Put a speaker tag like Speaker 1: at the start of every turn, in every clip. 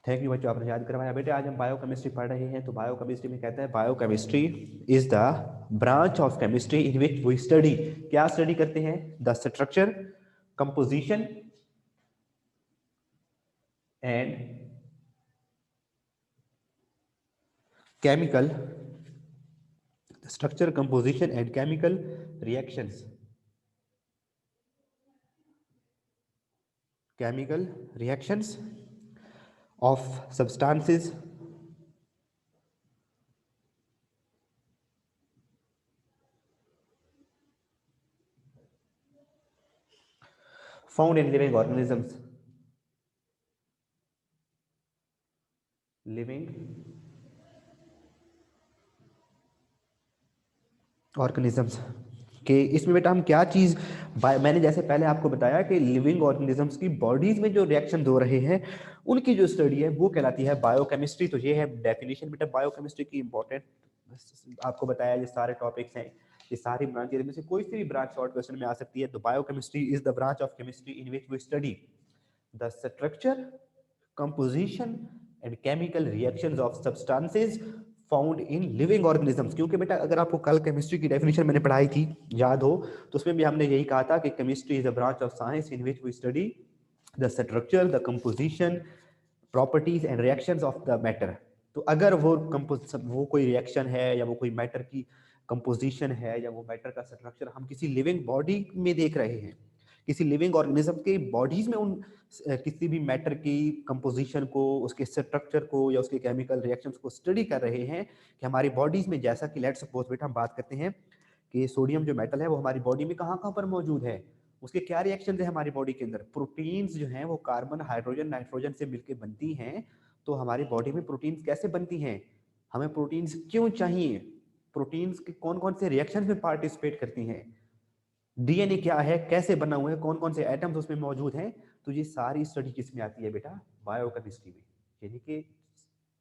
Speaker 1: Thank you बच्चों, आपने याद करवाया। बेटे आज हम बायोकेमिस्ट्री पढ़ रहे हैं। तो बायोकेमिस्ट्री में कहता है biochemistry is the branch of chemistry in which we study, क्या स्टडी करते हैं? The structure, composition and chemical, structure, composition and chemical reactions, chemical reactions of substances found in living organisms, living organisms के इसमें बेटा हम क्या चीज, मैंने जैसे पहले आपको बताया कि लिविंग ऑर्गेनिजम्स की बॉडीज में जो रिएक्शन हो रहे हैं उनकी जो स्टडी है वो कहलाती है बायोकेमिस्ट्री। तो ये है डेफिनेशन बेटा बायोकेमिस्ट्री की इंपॉर्टेंट। आपको बताया ये सारे टॉपिक्स हैं, ये सारी ब्रांचेज में से कोई सी भी ब्रांच शॉर्ट क्वेश्चन में आ सकती है। तो biochemistry is the branch of chemistry in which we study the structure, composition and chemical reactions of substances found in living organisms. क्योंकि बेटा अगर आपको कल केमिस्ट्री की डेफिनेशन मैंने पढ़ाई थी याद हो, तो उसमें भी हमने यही कहा था कि chemistry is a branch of science in which we study the structure, the composition, properties and reactions of the matter. तो अगर वो कोई रिएक्शन है या वो कोई मैटर की कंपोजिशन है या वो मैटर का स्ट्रक्चर हम किसी लिविंग बॉडी में देख रहे हैं, किसी लिविंग ऑर्गेनिज्म के बॉडीज में उन किसी भी मैटर की कंपोजिशन को, उसके स्ट्रक्चर को या उसके केमिकल रिएक्शंस को स्टडी कर रहे हैं कि हमारी बॉडीज में, जैसा कि लेट्स सपोज बेटा हम बात करते हैं कि सोडियम जो मेटल है वो हमारी बॉडी में कहाँ कहाँ पर मौजूद है, उसके क्या रिएक्शन है हमारी बॉडी के अंदर। प्रोटीन्स जो हैं वो कार्बन, हाइड्रोजन, नाइट्रोजन से मिलकर बनती हैं। तो हमारी बॉडी में प्रोटीन्स कैसे बनती हैं, हमें प्रोटीन्स क्यों चाहिए, प्रोटीन्स के कौन कौन से रिएक्शन में पार्टिसिपेट करती हैं, डीएनए क्या है, कैसे बना हुआ है, कौन कौन से एटम्स उसमें मौजूद हैं। तो ये सारी स्टडी किस में आती है बेटा? बायोकेमिस्ट्री में। यानी कि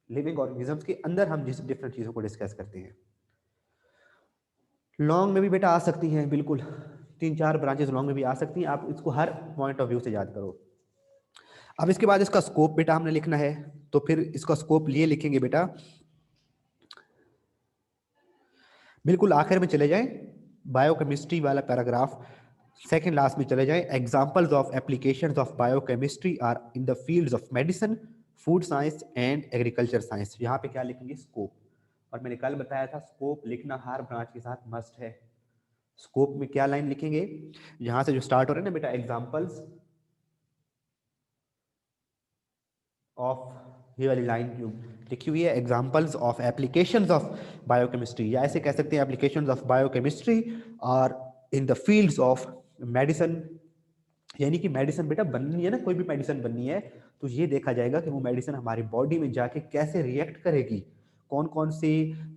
Speaker 1: लिविंग ऑर्गेनिजम्स के अंदर हम जिस डिफरेंट चीजों को डिस्कस करते हैं। लॉन्ग में भी बेटा आ सकती हैं, बिल्कुल 3-4 ब्रांचेस लॉन्ग में भी आ सकती हैं। आप इसको हर पॉइंट ऑफ व्यू से याद करो। अब इसके बाद इसका स्कोप बेटा हमने लिखना है। तो फिर इसका स्कोप लिए लिखेंगे बेटा, बिल्कुल आखिर में चले जाएं, बायोकेमिस्ट्री वाला पैराग्राफ सेकंड लास्ट में चले जाएं। Examples of applications of biochemistry are in the fields of medicine, food science and agriculture science. यहाँ पे क्या लिखेंगे? स्कोप। और मैंने कल बताया था स्कोप लिखना हर ब्रांच के साथ मस्ट है। स्कोप में क्या लाइन लिखेंगे? यहां से जो स्टार्ट हो रहे हैं ना बेटा, एग्जांपल्स ऑफ, ये वाली लाइन जो लिखी हुई है, examples of applications of biochemistry, या ऐसे कह सकते हैं एप्लीकेशंस ऑफ बायोकेमिस्ट्री और इन द फील्ड्स ऑफ मेडिसिन। यानी कि मेडिसिन बेटा बननी है ना, कोई भी मेडिसिन बननी है तो ये देखा जाएगा कि वो मेडिसिन हमारी बॉडी में जाके कैसे रिएक्ट करेगी, कौन कौन से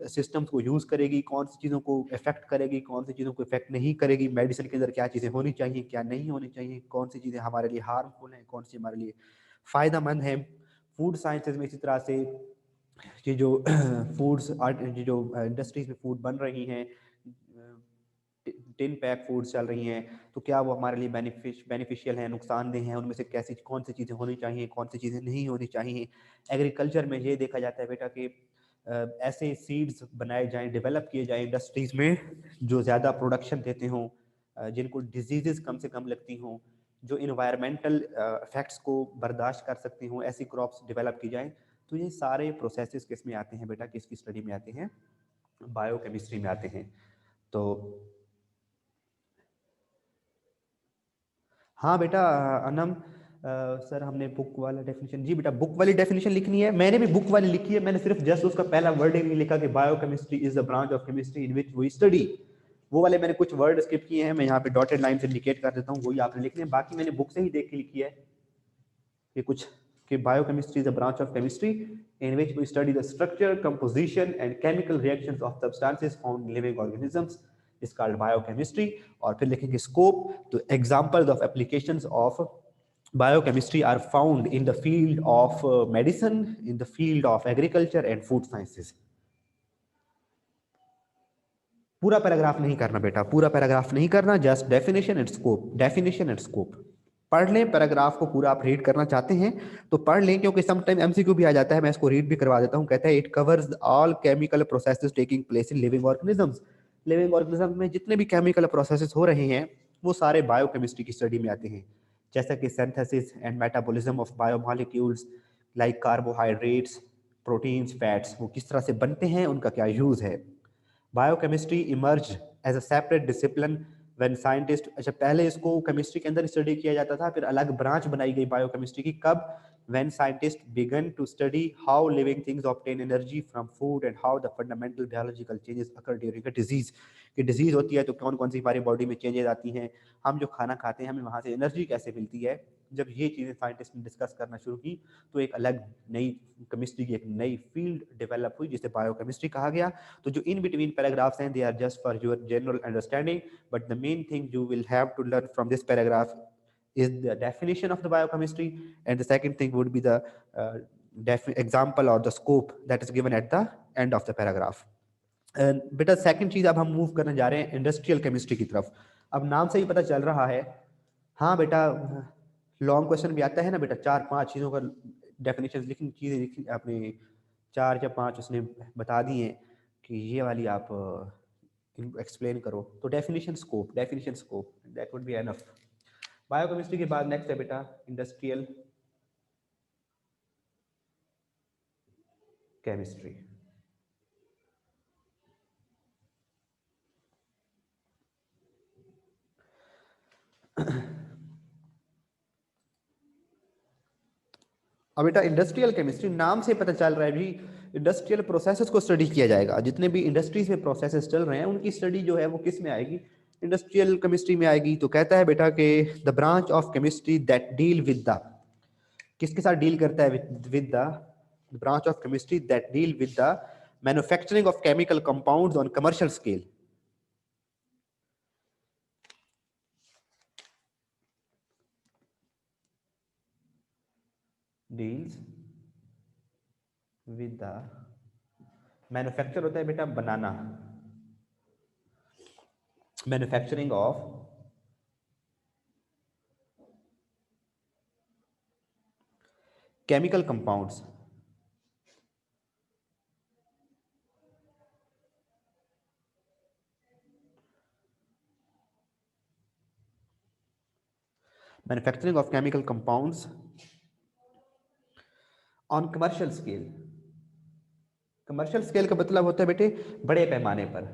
Speaker 1: सिस्टम्स को यूज करेगी, कौन सी चीज़ों को इफेक्ट करेगी, कौन सी चीज़ों को इफेक्ट नहीं करेगी, मेडिसिन के अंदर क्या चीज़ें होनी चाहिए, क्या नहीं होनी चाहिए, कौन सी चीज़ें हमारे लिए हार्मफुल हैं, कौन सी हमारे लिए फ़ायदेमंद है। फूड साइंसेज में इसी तरह से ये जो फूड्स ये जो इंडस्ट्रीज में फूड बन रही हैं, टिन पैक फूड्स चल रही हैं, तो क्या वो हमारे लिए बेनिफिशियल हैं, नुकसानदेह हैं, उनमें से कैसी कौन सी चीज़ें होनी चाहिए, कौन सी चीज़ें नहीं होनी चाहिए। एग्रीकल्चर में ये देखा जाता है बेटा कि ऐसे सीड्स बनाए जाएं, डेवलप किए जाएं इंडस्ट्रीज में जो ज़्यादा प्रोडक्शन देते हों, जिनको डिजीजेस कम से कम लगती हों, जो इन्वायरमेंटल इफेक्ट्स को बर्दाश्त कर सकती हों, ऐसी क्रॉप्स डेवलप की जाएं। तो ये सारे प्रोसेसेस किस में आते हैं बेटा, किसकी स्टडी में आते हैं? बायोकेमिस्ट्री में आते हैं। तो हाँ बेटा अनम, सर हमने बुक वाला डेफिनेशन, जी बेटा बुक वाली डेफिनेशन लिखनी है, मैंने भी बुक वाली लिखी है। मैंने सिर्फ जस्ट उसका पहला वर्ड ही नहीं लिखा कि biochemistry is the branch of chemistry in which we study. वो वाले मैंने कुछ वर्ड स्किप किए हैं, मैं यहाँ पे डॉटेड लाइन से इंडिकेट कर देता हूँ, वही आपने लिखने हैं। बाकी मैंने बुक से ही देख के लिखी है कि कुछ कि biochemistry is a branch of chemistry in which we study the structure, composition and chemical reactions of substances found in living organisms is called biochemistry. और फिर लिखेंगे स्कोप, तो examples of applications of biochemistry are found in the field of medicine, in the field of agriculture and food sciences। पूरा paragraph नहीं करना बेटा, पूरा paragraph नहीं करना, just definition and scope, definition and scope पढ़ लें पैराग्राफ को पूरा, आप रीड करना चाहते हैं तो पढ़ लें, क्योंकि समटाइम एमसीक्यू भी आ जाता है। मैं इसको रीड भी करवा देता हूँ। कहता है it covers all chemical processes taking place in living organisms. Living organism में जितने भी केमिकल प्रोसेसेस हो रहे हैं वो सारे बायोकेमिस्ट्री की स्टडी में आते हैं, जैसा कि synthesis and metabolism of biomolecules like carbohydrates, proteins, fats, वो किस तरह से बनते हैं, उनका क्या यूज है। Biochemistry emerge as a separate discipline when scientist, अच्छा पहले इसको केमिस्ट्री के अंदर स्टडी किया जाता था, फिर अलग ब्रांच बनाई गई बायोकेमिस्ट्री की, कब? when scientists began to study how living things obtain energy from food and how the fundamental biological changes occur during a disease। कि डिजीज होती है तो कौन कौन सी हमारी बॉडी में चेंजेस आती हैं, हम जो खाना खाते हैं हमें वहाँ से एनर्जी कैसे मिलती है। जब ये चीज़ें साइंटिस्ट ने डिस्कस करना शुरू की तो एक अलग नई केमिस्ट्री की एक नई फील्ड डेवलप हुई जिसे बायोकेमिस्ट्री कहा गया। तो जो इन बिटवीन पैराग्राफ्स हैं they are just for your general understanding, but the main thing you will have to learn from this paragraph is the definition of the biochemistry, and the second thing would be the example or the scope that is given at the end of the paragraph। बेटा second चीज अब हम move करने जा रहे हैं industrial chemistry की तरफ। अब नाम से ही पता चल रहा है, हाँ बेटा लॉन्ग क्वेश्चन भी आता है ना बेटा, 4-5 चीजों का डेफिनेशन लिखी, चीजें लिखी आपने 4 या 5 उसने बता दी हैं कि ये वाली आप एक्सप्लेन करो। तो definition scope that would be enough. Biochemistry के बाद नेक्स्ट है बेटा इंडस्ट्रियल केमिस्ट्री। अब बेटा इंडस्ट्रियल केमिस्ट्री नाम से पता चल रहा है भी इंडस्ट्रियल प्रोसेसेस को स्टडी किया जाएगा। जितने भी इंडस्ट्रीज में प्रोसेसेस चल रहे हैं उनकी स्टडी जो है वो किस में आएगी, इंडस्ट्रियल केमिस्ट्री में आएगी। तो कहता है बेटा कि the branch of chemistry that deal with the, किसके साथ डील करता है, with the branch of chemistry that deal with the manufacturing of chemical compounds on commercial scale. Deals with the, manufacture होता है बेटा बनाना, manufacturing of chemical compounds manufacturing of chemical compounds on commercial scale. Commercial scale का मतलब होता है बेटे बड़े पैमाने पर।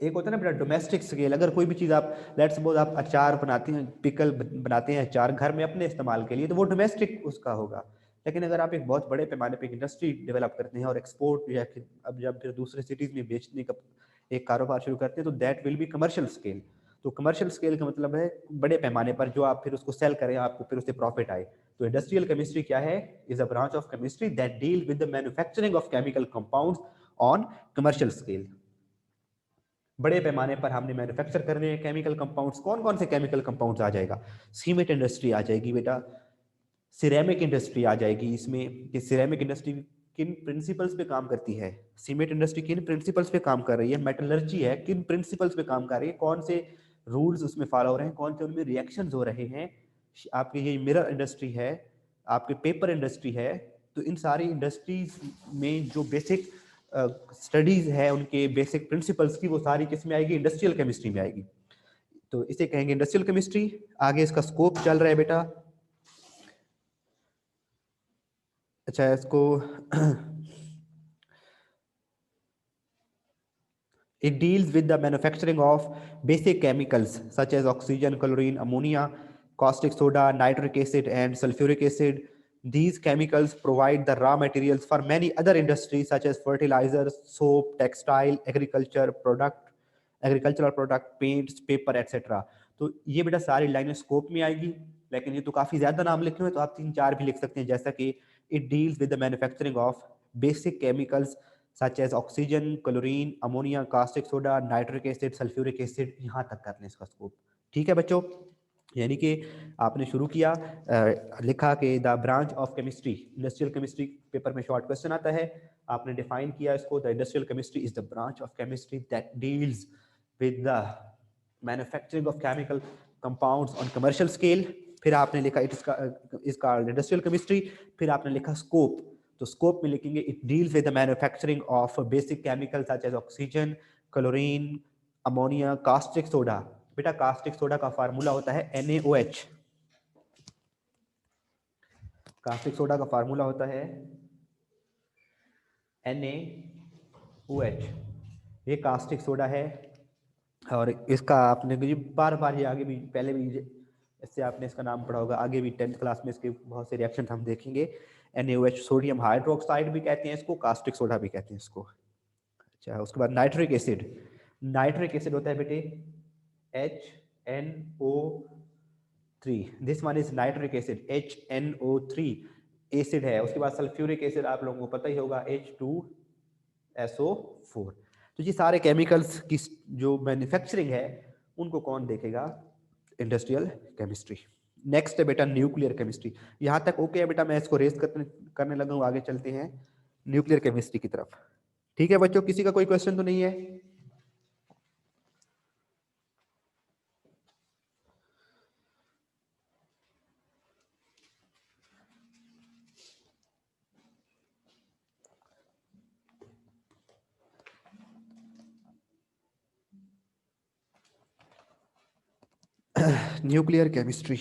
Speaker 1: एक होता है ना बेटा डोमेस्टिक स्केल, अगर कोई भी चीज़ आप लेट्स सपोज आप अचार बनाते हैं, पिकल बनाते हैं अचार घर में अपने इस्तेमाल के लिए, तो वो डोमेस्टिक उसका होगा। लेकिन अगर आप एक बहुत बड़े पैमाने पे इंडस्ट्री डेवलप करते हैं और एक्सपोर्ट या फिर अब जब फिर दूसरे सिटीज़ में बेचने का एक कारोबार शुरू करते हैं तो that will be commercial scale. तो कमर्शियल स्केल का मतलब है बड़े पैमाने पर जो आप फिर उसको सेल करें, आपको फिर उससे प्रॉफिट आए। तो इंडस्ट्रियल केमिस्ट्री क्या है, is a branch of chemistry that deal with the manufacturing of chemical compounds on commercial scale. बड़े पैमाने पर हमने मैन्युफैक्चर करने हैं केमिकल कंपाउंड्स। कौन कौन से केमिकल कंपाउंड्स आ जाएगा, सीमेंट इंडस्ट्री आ जाएगी बेटा, सिरेमिक इंडस्ट्री आ जाएगी इसमें, कि सिरेमिक इंडस्ट्री किन प्रिंसिपल्स पे काम करती है, सीमेंट इंडस्ट्री किन प्रिंसिपल्स पे काम कर रही है, मेटलर्जी है किन प्रिंसिपल्स पे काम कर रही है, कौन से रूल्स उसमें फॉलो हो रहे हैं, कौन से उनमें रिएक्शंस हो रहे हैं। आपकी ये मिरर इंडस्ट्री है, आपके पेपर इंडस्ट्री है। तो इन सारी इंडस्ट्रीज में जो बेसिक स्टडीज है उनके बेसिक प्रिंसिपल्स की, वो सारी किस में आएगी, इंडस्ट्रियल केमिस्ट्री में आएगी। तो इसे कहेंगे इंडस्ट्रियल केमिस्ट्री। आगे इसका स्कोप चल रहा है बेटा, अच्छा इसको it deals with the manufacturing of basic chemicals such as oxygen, chlorine, ammonia, caustic soda, nitric acid, and sulfuric acid. These chemicals provide the raw materials for many other industries such as fertilizers, soap, textile, agricultural product, paints, paper, etc. तो ये बेटा सारी लाइनें scope में आएगी, लेकिन ये तो काफी ज्यादा नाम लिखे हुए, तो आप 3-4 भी लिख सकते हैं, जैसा कि it deals with the manufacturing of basic chemicals such as oxygen, chlorine, ammonia, caustic soda, nitric acid, sulphuric acid, यहाँ तक कर लें इसका स्कोप। ठीक है बच्चों, यानी कि आपने शुरू किया, लिखा कि the branch of chemistry, industrial chemistry paper में शॉर्ट क्वेश्चन आता है, आपने डिफाइन किया इसको, the industrial chemistry is the branch of chemistry that deals with the manufacturing of chemical compounds on commercial scale, फिर आपने लिखा it is called industrial chemistry, फिर आपने लिखा स्कोप, तो स्कोप में लिखेंगे it deals with the manufacturing of basic chemicals such as oxygen, chlorine, ammonia, caustic soda. बेटा कास्टिक सोडा का फार्मूला होता है NaOH, कास्टिक सोडा का फार्मूला होता है NaOH, ये कास्टिक सोडा है। और इसका आपने भी बार बार ये आगे भी पहले भी इससे आपने इसका नाम पढ़ा होगा, आगे भी 10th क्लास में इसके बहुत से रिएक्शन हम देखेंगे। NaOH सोडियम हाइड्रोक्साइड भी कहते हैं इसको, कास्टिक सोडा भी कहते हैं इसको। अच्छा, उसके बाद नाइट्रिक एसिड, नाइट्रिक एसिड होता है बेटे HNO3, this one is nitric acid, HNO3 acid है। उसके बाद सल्फ्यूरिक एसिड आप लोगों को पता ही होगा, H2SO4। तो ये सारे केमिकल्स की जो मैन्युफैक्चरिंग है उनको कौन देखेगा, इंडस्ट्रियल केमिस्ट्री। नेक्स्ट है बेटा न्यूक्लियर केमिस्ट्री। यहाँ तक ओके है बेटा, मैं इसको रेस करने लगा हूँ, आगे चलते हैं न्यूक्लियर केमिस्ट्री की तरफ। ठीक है बच्चों, किसी का कोई क्वेश्चन तो नहीं है? न्यूक्लियर केमिस्ट्री,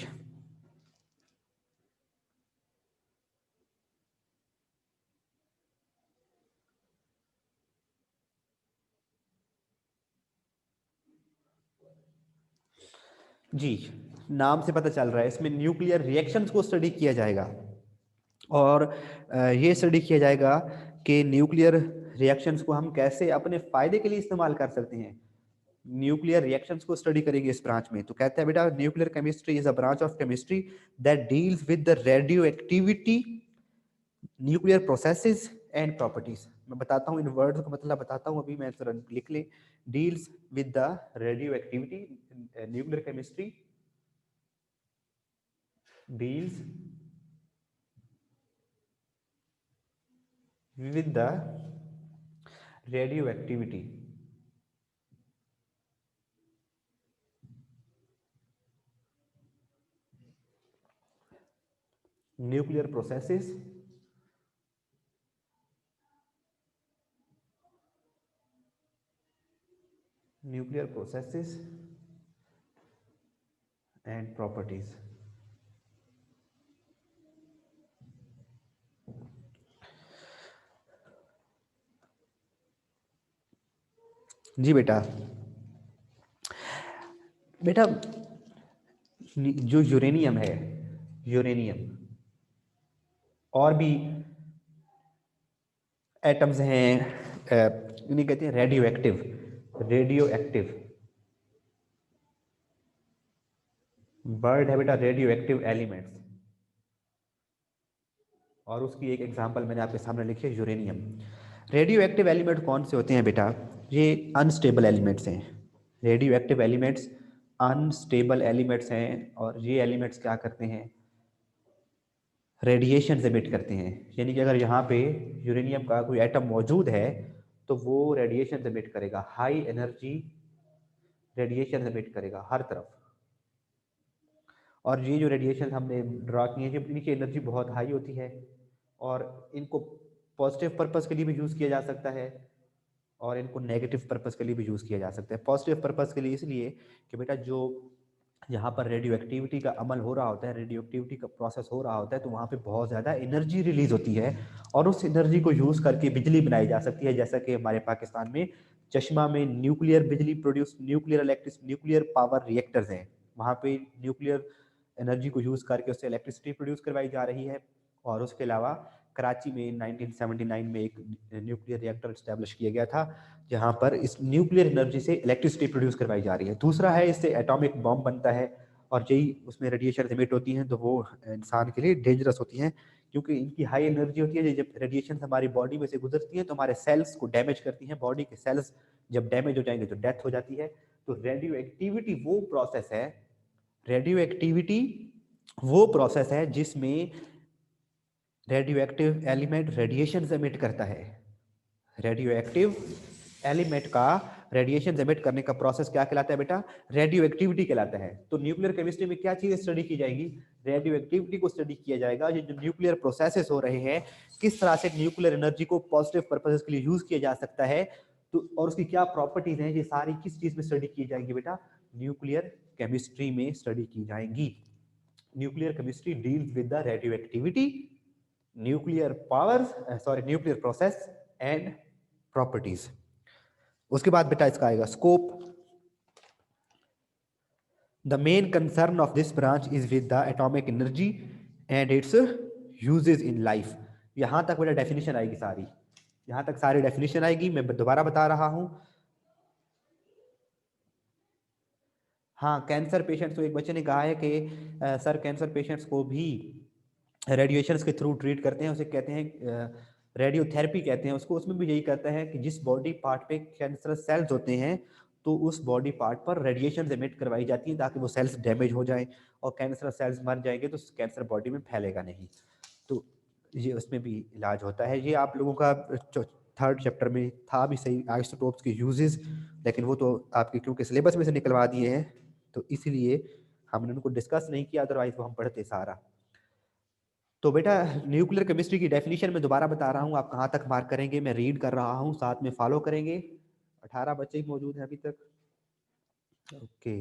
Speaker 1: जी नाम से पता चल रहा है इसमें न्यूक्लियर रिएक्शंस को स्टडी किया जाएगा। और ये स्टडी किया जाएगा कि न्यूक्लियर रिएक्शंस को हम कैसे अपने फायदे के लिए इस्तेमाल कर सकते हैं। न्यूक्लियर रिएक्शंस को स्टडी करेंगे इस ब्रांच में। तो कहते हैं बेटा nuclear chemistry is a branch of chemistry that deals with the radio activity, nuclear processes and properties. मैं बताता हूँ इन वर्ड्स का मतलब बताता हूँ, अभी मैं जरा लिख ले। Deals with the radio activity, nuclear chemistry deals with the radioactivity, nuclear processes and properties। जी बेटा, बेटा जो यूरेनियम है, यूरेनियम और भी एटम्स हैं, इन्हें कहते हैं radio active, radio active word है बेटा, रेडियो एक्टिव एलिमेंट्स। और उसकी एक एग्जांपल मैंने आपके सामने लिखी है, यूरेनियम। रेडियो एक्टिव एलिमेंट कौन से होते हैं बेटा? ये अनस्टेबल एलिमेंट्स हैं। Radio active elements unstable elements हैं, और ये एलिमेंट्स क्या करते हैं, रेडिएशन एमिट करते हैं। यानी कि अगर यहाँ पे यूरेनियम का कोई एटम मौजूद है तो वो रेडिएशन एमिट करेगा, हाई एनर्जी रेडिएशन एमिट करेगा हर तरफ। और ये जो रेडिएशन हमने ड्रा किए हैं, इनकी एनर्जी बहुत हाई होती है और इनको पॉजिटिव पर्पस के लिए भी यूज़ किया जा सकता है और इनको नेगेटिव पर्पस के लिए भी यूज़ किया जा सकता है। पॉजिटिव पर्पस के लिए इसलिए कि बेटा जो यहाँ पर रेडियो एक्टिविटी का अमल हो रहा होता है, रेडियो एक्टिविटी का प्रोसेस हो रहा होता है, तो वहाँ पे बहुत ज़्यादा एनर्जी रिलीज होती है और उस एनर्जी को यूज़ करके बिजली बनाई जा सकती है। जैसा कि हमारे पाकिस्तान में चश्मा में न्यूक्लियर बिजली प्रोड्यूस, न्यूक्लियर पावर रिएक्टर्स हैं, वहाँ पे न्यूक्लियर एनर्जी को यूज़ करके उससे इलेक्ट्रिसिटी प्रोड्यूस करवाई जा रही है। और उसके अलावा कराची में 1979 में एक न्यूक्लियर रिएक्टर इस्टेब्लिश किया गया था जहां पर इस न्यूक्लियर एनर्जी से इलेक्ट्रिसिटी प्रोड्यूस करवाई जा रही है। दूसरा है, इससे एटॉमिक बॉम्ब बनता है और यही उसमें रेडिएशन एमिट होती हैं, तो वो इंसान के लिए डेंजरस होती हैं क्योंकि इनकी हाई एनर्जी होती है। जब रेडिएशन हमारी बॉडी में से गुजरती है तो हमारे सेल्स को डैमेज करती हैं, बॉडी के सेल्स जब डैमेज हो जाएंगे तो डेथ हो जाती है। तो रेडियो एक्टिविटी वो प्रोसेस है, रेडियो एक्टिविटी वो प्रोसेस है जिसमें radio active element radiation emit करता है। रेडियो एक्टिव एलिमेंट का रेडिएशन एमिट करने का प्रोसेस क्या कहलाता है बेटा? रेडियो एक्टिविटी कहलाता है। तो न्यूक्लियर केमिस्ट्री में क्या चीज स्टडी की जाएगी? रेडियो एक्टिविटी को स्टडी किया जाएगा। ये जो न्यूक्लियर प्रोसेसेस हो रहे हैं, किस तरह से न्यूक्लियर एनर्जी को पॉजिटिव पर्पसेस के लिए यूज किया जा सकता है, तो और उसकी क्या प्रॉपर्टीज हैं, ये सारी किस चीज में स्टडी की जाएगी बेटा? न्यूक्लियर केमिस्ट्री में स्टडी की जाएंगी। Nuclear chemistry deals with the radio activity, nuclear powers, nuclear process and properties. उसके बाद बेटा इसका आएगा scope. The main concern of this branch is with the atomic energy and it's uses in life. यहां तक बेटा डेफिनेशन आएगी सारी, यहां तक सारी डेफिनेशन आएगी। मैं दोबारा बता रहा हूं। हाँ, कैंसर पेशेंट्स को एक बच्चे ने कहा है कि सर कैंसर पेशेंट्स को भी रेडिएशंस के थ्रू ट्रीट करते हैं, उसे कहते हैं रेडियोथेरेपी कहते हैं उसको। उसमें भी यही कहता है कि जिस बॉडी पार्ट पे कैंसर सेल्स होते हैं तो उस बॉडी पार्ट पर रेडिएशन एमिट करवाई जाती है ताकि वो सेल्स डैमेज हो जाए, और कैंसर सेल्स मर जाएंगे तो कैंसर बॉडी में फैलेगा नहीं। तो ये उसमें भी इलाज होता है। ये आप लोगों का थर्ड चैप्टर में था भी सही, आइसोटोप्स के यूजेस, लेकिन वो तो आपके क्योंकि सिलेबस में से निकलवा दिए हैं तो इसलिए हमने उनको डिस्कस नहीं किया, अदरवाइज वो हम पढ़ते सारा। तो बेटा न्यूक्लियर केमिस्ट्री की डेफिनेशन में दोबारा बता रहा हूँ, आप कहाँ तक मार्क करेंगे, मैं रीड कर रहा हूँ, साथ में फॉलो करेंगे। 18 बच्चे ही मौजूद हैं अभी तक, ओके।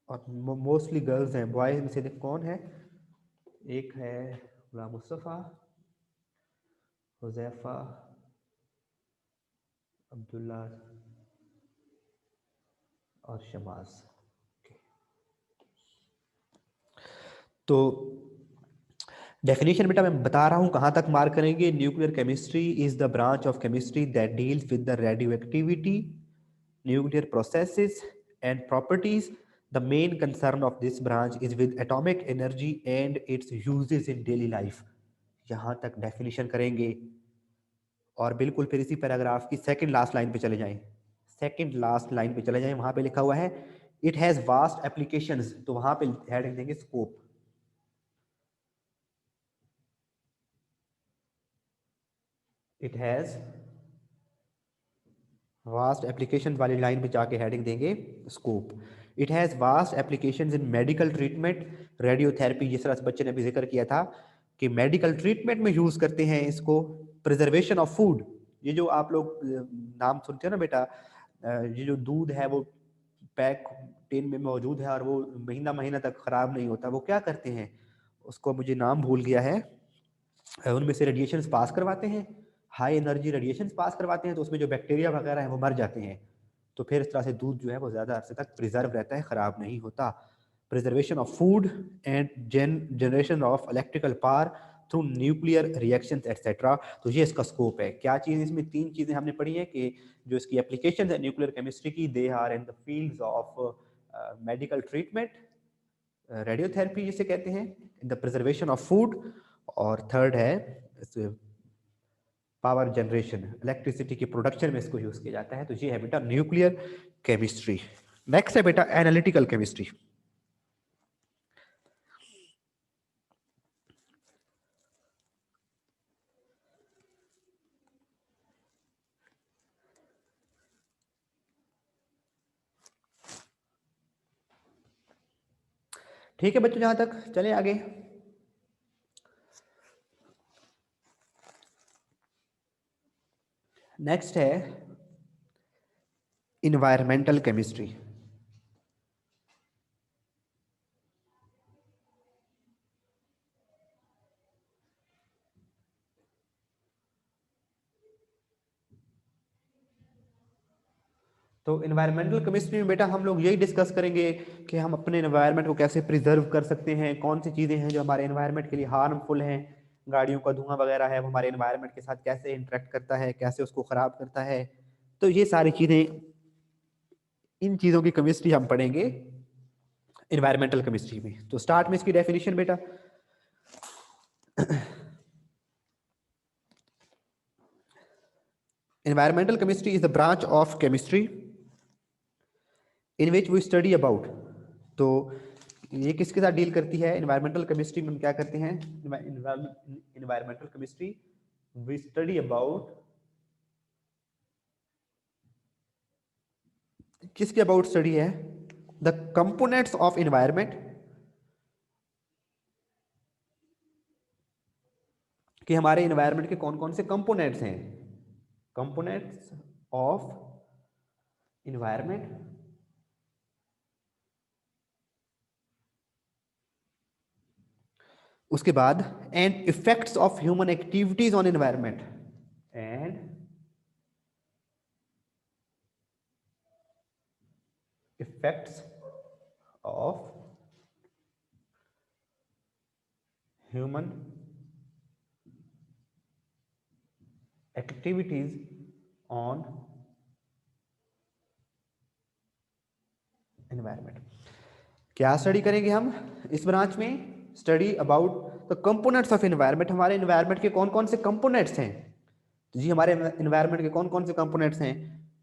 Speaker 1: और मोस्टली गर्ल्स हैं। बॉयज में से कौन है? एक है गुलाम मुस्तफ़ा, हुज़ैफा, अब्दुल्ला और शमास। तो डेफिनेशन बेटा मैं बता रहा हूं, कहां तक मार्क करेंगे। Nuclear chemistry is the branch of chemistry that deals with the radio activity, nuclear processes and properties. The main concern of this branch is with atomic energy and it's uses in daily life. यहां तक definition करेंगे और बिल्कुल फिर इसी paragraph की second last line पे चले जाएं। सेकंड लास्ट लाइन पे चले जाएं, वहां पे लिखा हुआ है इट हैज वास्ट एप्लीकेशंस, तो वहां पे हेडिंग देंगे scope. It has vast application वाली लाइन पे जाके हेडिंग देंगे scope. It has vast applications in medical treatment, radiotherapy, जिस तरह से बच्चे ने अभी जिक्र किया था कि मेडिकल ट्रीटमेंट में यूज करते हैं इसको। प्रिजर्वेशन ऑफ फूड, ये जो आप लोग नाम सुनते हो ना बेटा, ये जो दूध है वो पैक टिन में मौजूद है और वो महीना महीना तक खराब नहीं होता, वो क्या करते हैं, उसको मुझे नाम भूल गया है, उनमें से रेडिएशन पास करवाते हैं, हाई एनर्जी रेडिएशन पास करवाते हैं, तो उसमें जो बैक्टीरिया वगैरह है वो मर जाते हैं। तो फिर इस तरह से दूध जो है वो ज़्यादा अरसे तक प्रिजर्व रहता है, ख़राब नहीं होता। Preservation of food and generation of electrical power through nuclear reaction etcetera. तो ये इसका स्कोप है। क्या चीज़ इसमें, तीन चीज़ें हमने पढ़ी हैं कि जो इसकी एप्लीकेशन है न्यूक्लियर केमिस्ट्री की, they are in the fields of medical treatment, radiotherapy जिसे कहते हैं, in the preservation of food, और थर्ड है पावर जनरेशन, इलेक्ट्रिसिटी की प्रोडक्शन में इसको यूज किया जाता है। तो ये है बेटा न्यूक्लियर केमिस्ट्री। नेक्स्ट है बेटा एनालिटिकल केमिस्ट्री। ठीक है बच्चों, जहां तक चले आगे। नेक्स्ट है इन्वायरमेंटल केमिस्ट्री। तो इन्वायरमेंटल केमिस्ट्री में बेटा हम लोग यही डिस्कस करेंगे कि हम अपने इन्वायरमेंट को कैसे प्रिजर्व कर सकते हैं, कौन सी चीज़ें हैं जो हमारे इन्वायरमेंट के लिए हार्मफुल हैं, गाड़ियों का धुआं वगैरह है वो हमारे इन्वायरमेंट के साथ कैसे इंटरेक्ट करता है, कैसे उसको ख़राब करता है। तो ये सारी चीज़ें, इन चीज़ों की केमिस्ट्री हम पढ़ेंगे इन्वायरमेंटल केमिस्ट्री में। तो स्टार्ट में इसकी डेफिनेशन बेटा, environmental chemistry is the branch of chemistry in which we study about। तो ये किसके साथ डील करती है? environmental chemistry में हम क्या करते हैं? environmental chemistry we study about किसके अबाउट स्टडी है? द कंपोनेंट्स ऑफ एनवायरमेंट, कि हमारे एनवायरमेंट के कौन कौन से कंपोनेंट्स हैं, कंपोनेंट्स ऑफ एनवायरमेंट, उसके बाद and effects of human activities on environment, and effects of human activities on environment. क्या स्टडी करेंगे हम इस ब्रांच में? Study about the components of environment, हमारे एनवायरमेंट के कौन कौन से कंपोनेंट्स हैं। तो जी हमारे एनवायरमेंट के कौन कौन से कंपोनेंट्स हैं?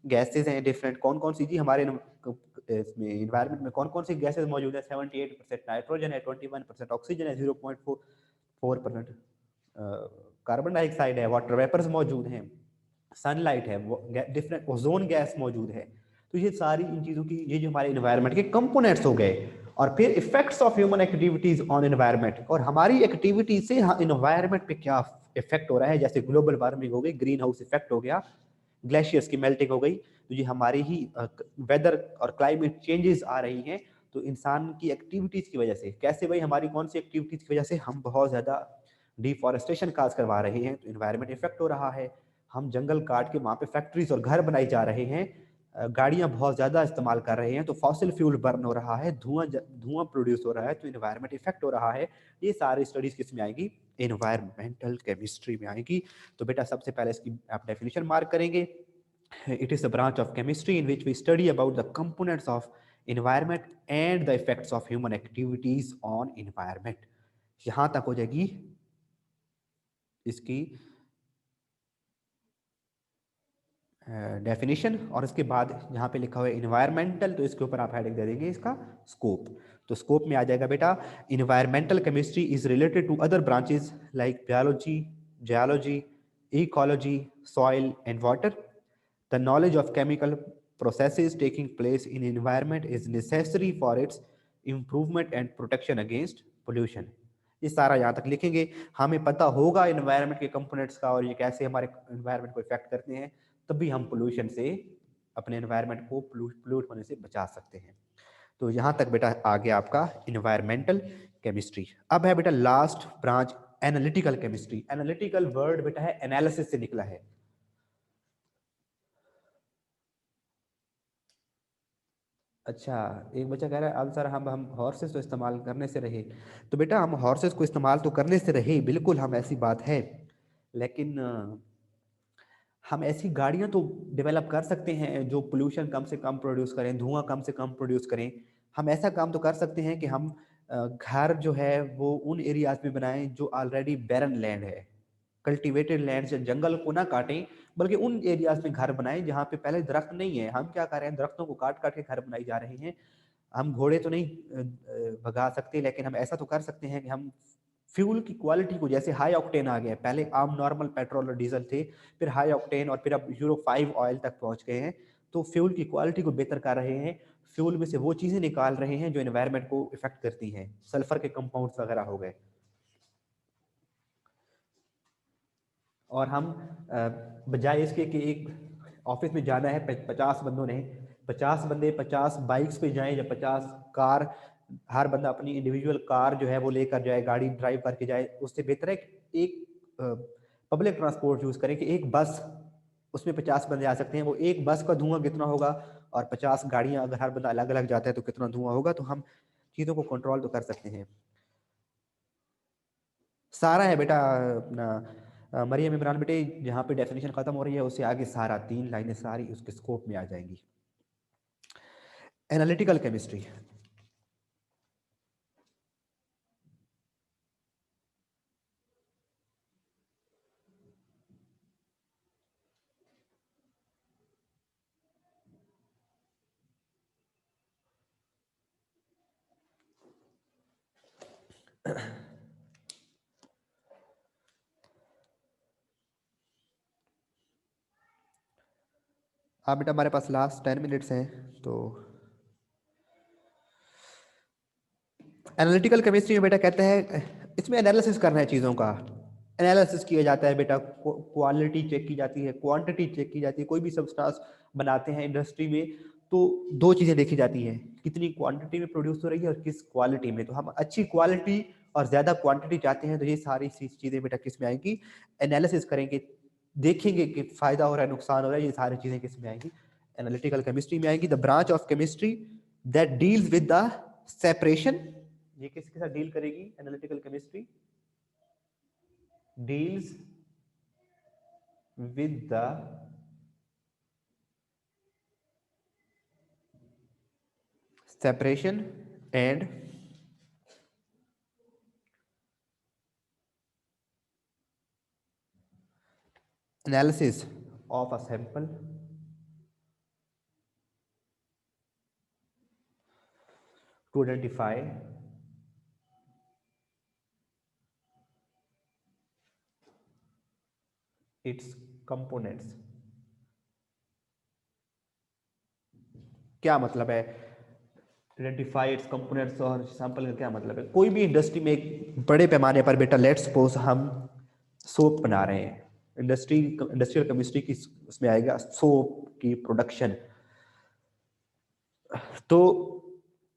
Speaker 1: गैसेज हैं डिफरेंट, कौन कौन सी जी हमारे इसमें एनवायरमेंट में कौन कौन सी गैसेज मौजूद है? 78% नाइट्रोजन है, 21% ऑक्सीजन है, 0.4% कार्बन डाइऑक्साइड है, वाटर वेपर्स मौजूद हैं, सनलाइट है, डिफरेंट ओजोन गैस मौजूद है। तो ये सारी इन चीज़ों की, ये जो हमारे एनवायरनमेंट के कंपोनेंट्स हो गए। और फिर effects of human activities on environment, और हमारी एक्टिविटी से एनवायरनमेंट पे क्या इफेक्ट हो रहा है। जैसे ग्लोबल वार्मिंग हो गई, ग्रीन हाउस इफेक्ट हो गया, ग्लेशियर्स की मेल्टिंग हो गई, तो ये हमारी ही वेदर और क्लाइमेट चेंजेस आ रही हैं। तो इंसान की एक्टिविटीज की वजह से, कैसे भाई, हमारी कौन सी एक्टिविटीज की वजह से हम बहुत ज़्यादा डिफॉरेस्टेशन काज करवा रहे हैं, तो इन्वायरमेंट इफेक्ट हो रहा है। हम जंगल काट के वहाँ पे फैक्ट्रीज और घर बनाई जा रहे हैं, गाड़ियां बहुत ज़्यादा इस्तेमाल कर रहे हैं, तो फॉसिल फ्यूल बर्न हो रहा है, धुआं प्रोड्यूस हो रहा है, तो इन्वायरमेंट इफेक्ट हो रहा है। ये सारी स्टडीज किस में आएगी? एनवायरमेंटल केमिस्ट्री में आएगी। तो बेटा सबसे पहले इसकी आप डेफिनेशन मार्क करेंगे। It is a branch of chemistry in which we study about the components of environment and the effects of human activities on environment। यहां तक हो जाएगी इसकी डेफिनेशन। और इसके बाद यहाँ पे लिखा हुआ है इन्वायरमेंटल, तो इसके ऊपर आप हेडिंग दे देंगे इसका स्कोप। तो स्कोप में आ जाएगा बेटा, environmental chemistry is related to other branches like biology, geology, ecology, soil and water. The knowledge of chemical processes taking place in environment is necessary for its improvement and protection against pollution। ये सारा यहाँ तक लिखेंगे। हमें पता होगा environment के components का और ये कैसे हमारे एनवायरनमेंट को इफेक्ट करते हैं, तभी हम पोल्यूशन से, अपने एनवायरनमेंट को पोल्यूट होने से बचा सकते हैं। तो यहाँ तक बेटा आ गया आपका इन्वायरमेंटल केमिस्ट्री। अब है बेटा last branch, analytical chemistry. Analytical word बेटा है एनालिसिस से निकला है। अच्छा, एक बच्चा कह रहा है अब सर हम हॉर्सेस तो इस्तेमाल करने से रहे। तो बेटा हम हॉर्सेस को इस्तेमाल तो करने से रहे, बिल्कुल हम, ऐसी बात है, लेकिन हम ऐसी गाड़ियां तो डेवलप कर सकते हैं जो पोल्यूशन कम से कम प्रोड्यूस करें, धुआं कम से कम प्रोड्यूस करें। हम ऐसा काम तो कर सकते हैं कि हम घर जो है वो उन एरियाज में बनाएं जो ऑलरेडी बैरन लैंड है, कल्टीवेटेड लैंड से, जंगल को ना काटें, बल्कि उन एरियाज में घर बनाएं जहाँ पे पहले दरख्त नहीं है। हम क्या कर रहे हैं, दरख्तों को काट काट के घर बनाई जा रहे हैं। हम घोड़े तो नहीं भगा सकते, लेकिन हम ऐसा तो कर सकते हैं कि हम फ्यूल की क्वालिटी को, जैसे हाई ऑक्टेन आ गया, पहले आम नॉर्मल पेट्रोल और डीजल थे, फिर हाई ऑक्टेन, और फिर अब यूरो 5 ऑयल तक पहुंच गए हैं। तो फ्यूल की क्वालिटी को बेहतर कर रहे हैं, फ्यूल में से वो चीज़ें निकाल रहे हैं जो एनवायरनमेंट को इफेक्ट करती हैं, सल्फर के कंपाउंड्स वगैरह हो गए। और हम बजाय इसके कि एक ऑफिस में जाना है 50 बंदों ने, 50 बंदे 50 बाइक्स पे जाएं या 50 कार, हर बंदा अपनी इंडिविजुअल कार जो है वो लेकर जाए, गाड़ी ड्राइव करके जाए, उससे बेहतर है कि एक पब्लिक ट्रांसपोर्ट यूज करें, कि एक बस, उसमें 50 बंदे आ सकते हैं, वो एक बस का धुआं कितना होगा, और 50 गाड़ियां अगर हर बंदा अलग अलग जाता है तो कितना धुआं होगा। तो हम चीज़ों को कंट्रोल तो कर सकते हैं। सारा है बेटा अपना मरियम इमरान बेटे, जहाँ पे डेफिनेशन खत्म हो रही है उससे आगे सारा 3 लाइनें सारी उसके स्कोप में आ जाएंगी। Analytical chemistry. हाँ बेटा, हमारे पास लास्ट 10 मिनट्स हैं, तो एनालिटिकल केमिस्ट्री में बेटा कहते हैं इसमें एनालिसिस करना है चीज़ों का। एनालिसिस किया जाता है बेटा, क्वालिटी चेक की जाती है, क्वांटिटी चेक की जाती है। कोई भी सब्सटेंस बनाते हैं इंडस्ट्री में तो दो चीज़ें देखी जाती हैं, कितनी क्वांटिटी में प्रोड्यूस हो रही है और किस क्वालिटी में। तो हम अच्छी क्वालिटी और ज़्यादा क्वांटिटी चाहते हैं, तो ये सारी चीज़ें बेटा किस में आएंगी, एनालिसिस करेंगे, देखेंगे कि फ़ायदा हो रहा है, नुकसान हो रहा है, ये सारी चीज़ें किस में आएंगी, एनालिटिकल केमिस्ट्री में आएंगी। The branch of chemistry that deals with the separation, ये किसके साथ डील करेगी, analytical chemistry deals with the separation and analysis of a sample to identify its components। क्या मतलब है आइडेंटिफाई इट्स कंपोनेंट्स, और सैंपल का क्या मतलब है? कोई भी इंडस्ट्री में एक बड़े पैमाने पर बेटा, लेट्स सपोज हम सोप बना रहे हैं, इंडस्ट्रियल केमिस्ट्री की उसमें आएगा सोप की प्रोडक्शन। तो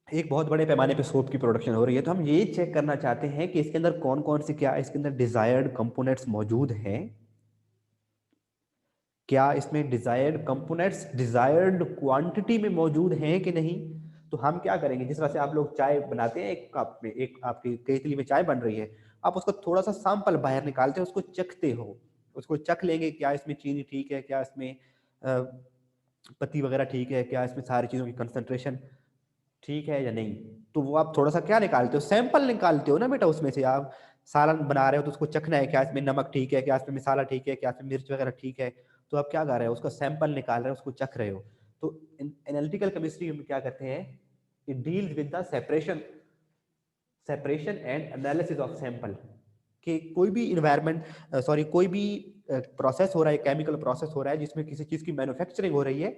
Speaker 1: एक बहुत बड़े पैमाने पे सोप की प्रोडक्शन हो रही है, तो हम ये चेक करना चाहते हैं कि इसके अंदर कौन कौन से, क्या इसके अंदर डिजायर्ड कंपोनेंट्स मौजूद हैं, क्या इसमें डिजायर्ड कंपोनेंट्स डिजायर्ड क्वांटिटी में मौजूद हैं कि नहीं। तो हम क्या करेंगे, जिस तरह से आप लोग चाय बनाते हैं, एक कप में, एक आपकी केतली में चाय बन रही है, आप उसका थोड़ा सा सैंपल बाहर निकालते हैं, उसको चखते हो, उसको चख लेंगे, क्या इसमें चीनी ठीक है, क्या इसमें पत्ती वगैरह ठीक है, क्या इसमें सारी चीज़ों की कंसंट्रेशन ठीक है या नहीं। तो वो आप थोड़ा सा क्या निकालते हो, सैंपल निकालते हो ना बेटा। उसमें से आप सालन बना रहे हो तो उसको चखना है, क्या इसमें नमक ठीक है, क्या इसमें मसाला ठीक है, क्या इसमें मिर्च वगैरह ठीक है। तो आप क्या कर रहे हो, उसका सैंपल निकाल रहे हो, उसको चख रहे हो। तो एनालिटिकल केमिस्ट्री में क्या करते हैं, it deals with the separation and analysis of sample. कि कोई भी इन्वायरमेंट, सॉरी, कोई भी प्रोसेस हो रहा है, केमिकल प्रोसेस हो रहा है जिसमें किसी चीज़ की मैन्युफैक्चरिंग हो रही है,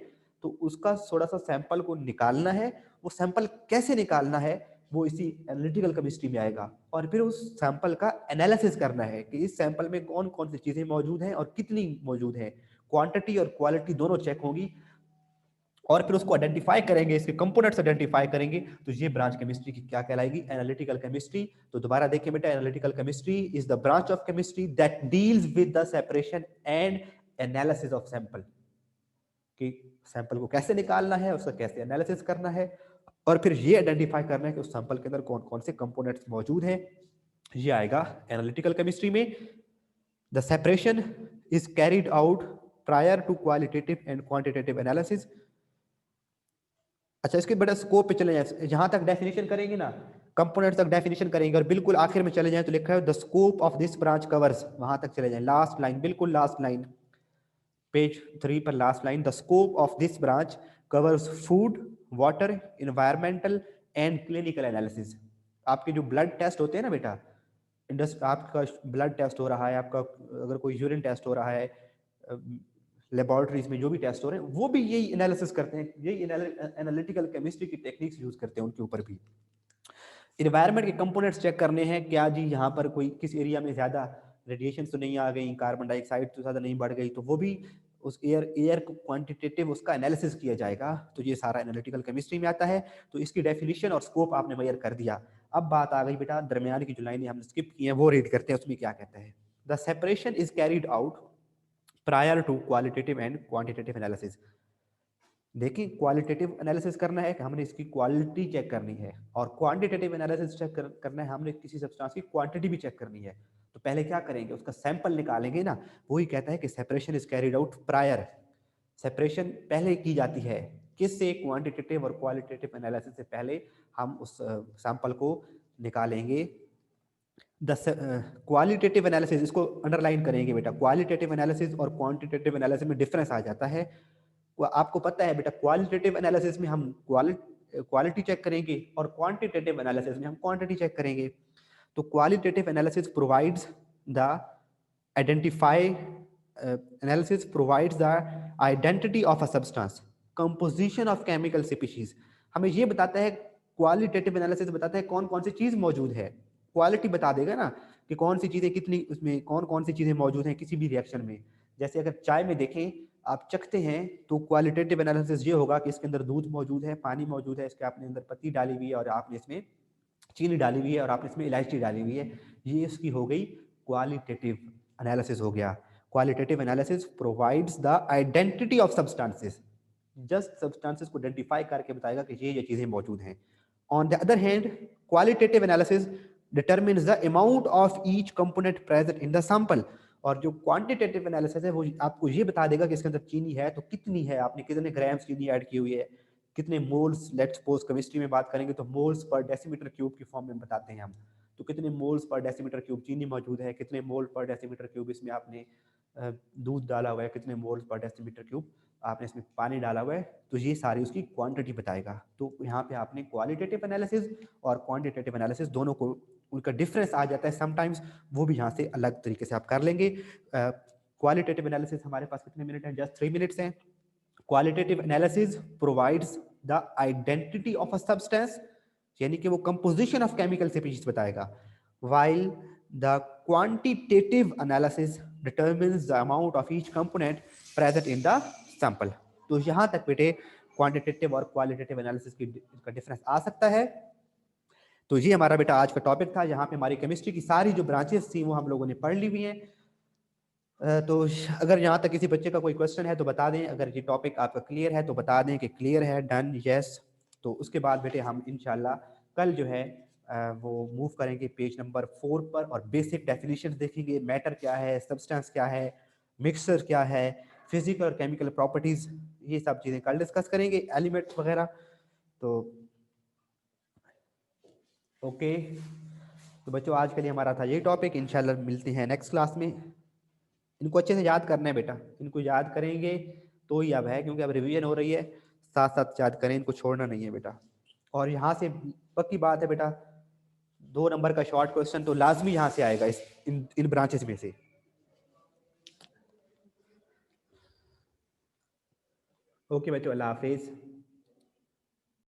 Speaker 1: तो उसका थोड़ा सा सैंपल को निकालना है। वो सैंपल कैसे निकालना है, वो इसी एनालिटिकल केमिस्ट्री में आएगा। और फिर उस सैंपल का एनालिसिस करना है कि इस सैंपल में कौन कौन सी चीज़ें मौजूद हैं और कितनी मौजूद हैं, क्वांटिटी और क्वालिटी दोनों चेक होगी। और फिर उसको आइडेंटिफाई करेंगे, इसके कंपोनेंट्स आइडेंटिफाई करेंगे, तो ये ब्रांच केमिस्ट्री की क्या कहलाएगी, एनालिटिकल केमिस्ट्री। तो दोबारा देखिए बेटा, analytical chemistry is the branch of chemistry that deals with the separation and analysis of sample. कि सैंपल को कैसे निकालना है, उसका कैसे एनालिसिस करना है, और फिर ये आइडेंटिफाई करना है कि उस सैंपल के अंदर कौन कौन से कंपोनेंट्स मौजूद हैं। ये आएगा एनालिटिकल केमिस्ट्री में। The separation is carried out prior to qualitative and quantitative analysis. अच्छा, इसके बड़ा स्कोप पे चले जाए, जहां तक डेफिनेशन करेंगे ना, कंपोनेंट तक डेफिनेशन करेंगे, और बिल्कुल आखिर में चले जाएं तो लिखा है the scope of this branch covers, वहां तक चले जाएं, लास्ट लाइन, बिल्कुल लास्ट लाइन, पेज 3 पर last line, the scope of this branch covers food, water, environmental and clinical analysis. आपके जो ब्लड टेस्ट होते हैं ना बेटा, आपका ब्लड टेस्ट हो रहा है, आपका अगर कोई यूरिन टेस्ट हो रहा है, लेबोरेटरीज में जो भी टेस्ट हो रहे हैं, वो भी यही एनालिसिस करते हैं, यही एनालिटिकल केमिस्ट्री की टेक्निक्स यूज करते हैं उनके ऊपर भी। इन्वायरमेंट के कंपोनेंट्स चेक करने हैं, क्या जी यहाँ पर कोई किस एरिया में ज़्यादा रेडिएशन तो नहीं आ गई, कार्बन डाइऑक्साइड तो ज़्यादा नहीं बढ़ गई, तो वो भी उस एयर को क्वांटिटेटिव उसका एनालिसिस किया जाएगा। तो ये सारा एनालिटिकल केमिस्ट्री में आता है। तो इसकी डेफिनेशन और स्कोप आपने क्लियर कर दिया। अब बात आ गई बेटा, दरमियान की जो लाइनें हमने स्किप की हैं वो रीड करते हैं, उसमें क्या कहते हैं। The separation is carried out prior to qualitative and quantitative analysis. देखिए, क्वालिटेटिव एनालिसिस करना है कि हमने इसकी क्वालिटी चेक करनी है, और क्वांटिटेटिव एनालिसिस करना है, हमने किसी सब्सटेंस की क्वांटिटी भी चेक करनी है। तो पहले क्या करेंगे, उसका सैंपल निकालेंगे ना। वही कहता है कि separation is carried out prior, separation पहले की जाती है, किससे, क्वांटिटेटिव और क्वालिटेटिव एनालिसिस से पहले हम उस सैंपल को निकालेंगे। द क्वालिटेटिव एनालिसिस, इसको अंडरलाइन करेंगे बेटा, क्वालिटेटिव एनालिसिस और क्वांटिटेटिव एनालिसिस में डिफरेंस आ जाता है। आपको पता है बेटा, क्वालिटेटिव एनालिसिस में हम क्वालिटी चेक करेंगे, और क्वांटिटेटिव एनालिसिस में हम क्वांटिटी चेक करेंगे। तो qualitative analysis provides the identify analysis provides the identity of a substance, composition of chemical species, हमें ये बताता है, क्वालिटेटिव एनालिसिस बताता है कौन कौन सी चीज मौजूद है, क्वालिटी बता देगा ना कि कौन सी चीजें कितनी, उसमें कौन कौन सी चीजें मौजूद हैं किसी भी रिएक्शन में। जैसे अगर चाय में देखें, आप चखते हैं तो क्वालिटेटिव एनालिसिस ये होगा कि इसके अंदर दूध मौजूद है, पानी मौजूद है, इसके आपने अंदर पत्ती डाली हुई है और आपने इसमें चीनी डाली हुई है और आपने इसमें इलायची डाली हुई है, ये इसकी हो गई क्वालिटेटिव एनालिसिस हो गया। Qualitative analysis provides the identity of substances, just substances को आइडेंटिफाई करके बताएगा कि ये चीजें मौजूद हैं। On the other hand qualitative analysis determines the amount of each component present in the sample, और जो क्वांटिटेटिव एनालिसिस है वो आपको ये बता देगा कि इसके अंदर चीनी है तो कितनी है, आपने कितने ग्राम्स चीनी ऐड की हुई है, कितने मोल्स, लेट्स सपोज केमिस्ट्री में बात करेंगे तो मोल्स पर डेसीमीटर क्यूब की फॉर्म में बताते हैं हम, तो कितने मोल्स पर डेसीमीटर क्यूब चीनी मौजूद है, कितने मोल पर डेसीमीटर क्यूब इसमें आपने दूध डाला हुआ है, कितने मोल्स पर डेसीमीटर क्यूब आपने इसमें पानी डाला हुआ है, तो ये सारी उसकी क्वांटिटी बताएगा। तो यहाँ पे आपने क्वालिटेटिव एनालिसिस और क्वांटिटेटिव एनालिसिस दोनों को, उनका डिफरेंस आ जाता है समटाइम्स, वो भी यहाँ से अलग तरीके से आप कर लेंगे। क्वालिटेटिव एनालिसिस हमारे पास कितने मिनट हैं, जस्ट 3 मिनट्स हैं। Qualitative analysis provides the identity of a substance, यानी कि वो कंपोजिशन ऑफ केमिकल स्पीशीज बताएगा, while the quantitative analysis determines the amount of each component present in the sample। तो यहां तक बेटे क्वांटिटेटिव और क्वालिटेटिव एनालिसिस का डिफरेंस आ सकता है। तो ये हमारा बेटा आज का टॉपिक था, यहाँ पे हमारी केमिस्ट्री की सारी जो ब्रांचेस थी वो हम लोगों ने पढ़ ली हुई हैं। तो अगर यहाँ तक किसी बच्चे का कोई क्वेश्चन है तो बता दें, अगर ये टॉपिक आपका क्लियर है तो बता दें कि क्लियर है, डन, यस। तो उसके बाद बेटे हम इंशाल्लाह कल जो है वो मूव करेंगे पेज नंबर 4 पर और बेसिक डेफिनेशन देखेंगे, मैटर क्या है, सब्सटेंस क्या है, मिक्सचर क्या है, फिजिकल और केमिकल प्रॉपर्टीज, ये सब चीज़ें कल डिस्कस करेंगे, एलिमेंट्स वगैरह। तो ओके, तो बच्चों आज के लिए हमारा था ये टॉपिक, इंशाल्लाह मिलते हैं नेक्स्ट क्लास में। इनको अच्छे से याद करना है बेटा, इनको याद करेंगे तो ही अब है, क्योंकि अब रिवीजन हो रही है, साथ साथ याद करें, इनको छोड़ना नहीं है बेटा। और यहाँ से पक्की बात है बेटा, 2 नंबर का शॉर्ट क्वेश्चन तो लाजमी यहाँ से आएगा, इन ब्रांचेस में से। ओके बच्चों, अल्लाह हाफिज।